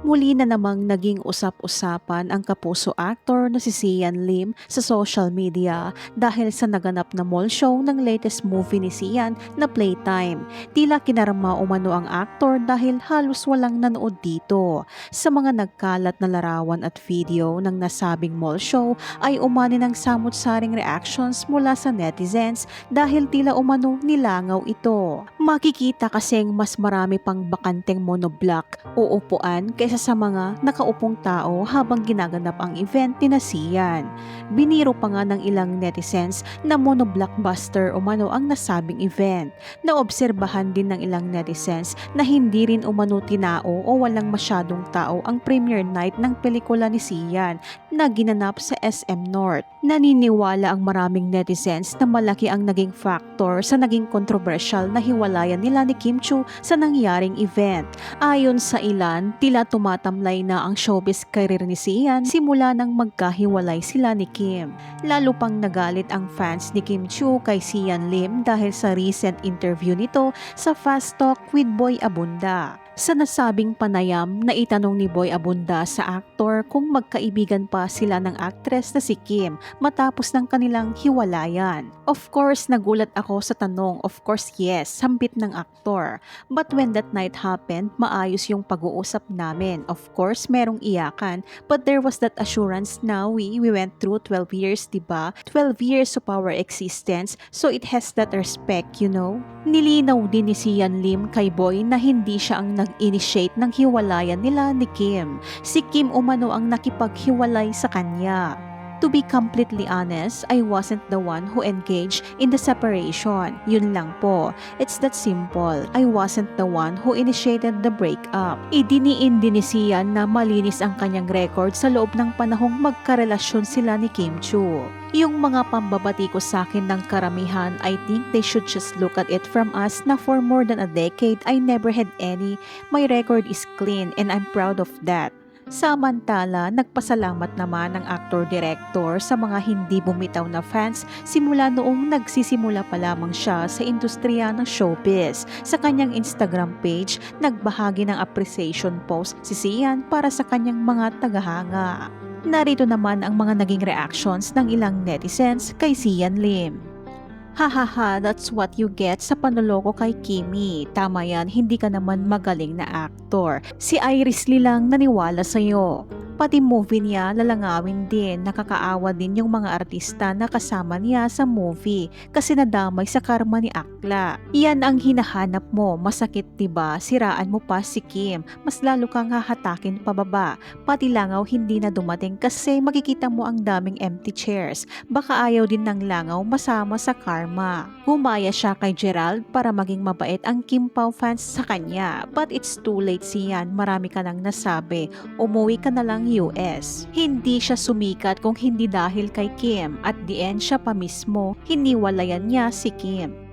Muli na namang naging usap-usapan ang kapuso actor na si Sian Lim sa social media dahil sa naganap na mall show ng latest movie ni Sian na Playtime. Tila kinarama umano ang actor dahil halos walang nanood dito. Sa mga nagkalat na larawan at video ng nasabing mall show ay umani ng samut-saring reactions mula sa netizens dahil tila umano nilangaw ito. Makikita kasing mas marami pang bakanteng monoblock o upuan kaysa sa mga nakaupong tao habang ginaganap ang event ni Sian. Biniro pa nga ng ilang netizens na monoblockbuster umano ang nasabing event. Naobserbahan din ng ilang netizens na hindi rin umano tinao o walang masyadong tao ang premiere night ng pelikula ni Sian na ginanap sa SM North. Naniniwala ang maraming netizens na malaki ang naging factor sa naging kontrobersyal na hiwalayan nila ni Kim Chiu sa nangyaring event. Ayon sa ilan, tila tumatamlay na ang showbiz career ni Sian simula nang magkahiwalay sila ni Kim. Lalo pang nagalit ang fans ni Kim Chiu kay Sian Lim dahil sa recent interview nito sa Fast Talk with Boy Abunda. Sa nasabing panayam, naitanong ni Boy Abunda sa aktor kung magkaibigan pa sila ng actress na si Kim matapos ng kanilang hiwalayan. Of course, nagulat ako sa tanong. Of course, yes, sambit ng aktor. But when that night happened, maayos yung pag-uusap namin. Of course, merong iyakan, but there was that assurance na we went through 12 years, diba? 12 years of our existence, so it has that respect, you know? Nilinaw din ni Sian Lim kay Boy na hindi siya ang nag-initiate ng hiwalayan nila ni Kim. Si Kim umano ang nakipaghiwalay sa kanya. To be completely honest, I wasn't the one who engaged in the separation. Yun lang po. It's that simple. I wasn't the one who initiated the breakup. Idiniin din ni Sian na malinis ang kanyang record sa loob ng panahong magkarelasyon sila ni Kim Chiu. Yung mga pambabati ko sa akin ng karamihan, I think they should just look at it from us na for more than a decade, I never had any. My record is clean and I'm proud of that. Samantala, nagpasalamat naman ang actor-director sa mga hindi bumitaw na fans simula noong nagsisimula pa lamang siya sa industriya ng showbiz. Sa kanyang Instagram page, nagbahagi ng appreciation post si Sian para sa kanyang mga tagahanga. Narito naman ang mga naging reactions ng ilang netizens kay Sian Lim. Hahaha, that's what you get sa panloloko kay Kimi. Tama yan, hindi ka naman magaling na actor. Si Iris Lee lang naniwala sa'yo. Pati movie niya lalangawin din. Nakakaawa din yung mga artista na kasama niya sa movie kasi nadamay sa karma ni Akla. Yan ang hinahanap mo. Masakit diba? Siraan mo pa si Kim. Mas lalo kang hahatakin pababa. Pati langaw hindi na dumating kasi makikita mo ang daming empty chairs. Baka ayaw din ng langaw masama sa karma. Gumaya siya kay Gerald para maging mabait ang Kim Pao fans sa kanya. But it's too late Sian. Marami ka nang nasabi. Umuwi ka na lang US. Hindi siya sumikat kung hindi dahil kay Kim. At the end siya pa mismo, hiniwalayan niya si Kim.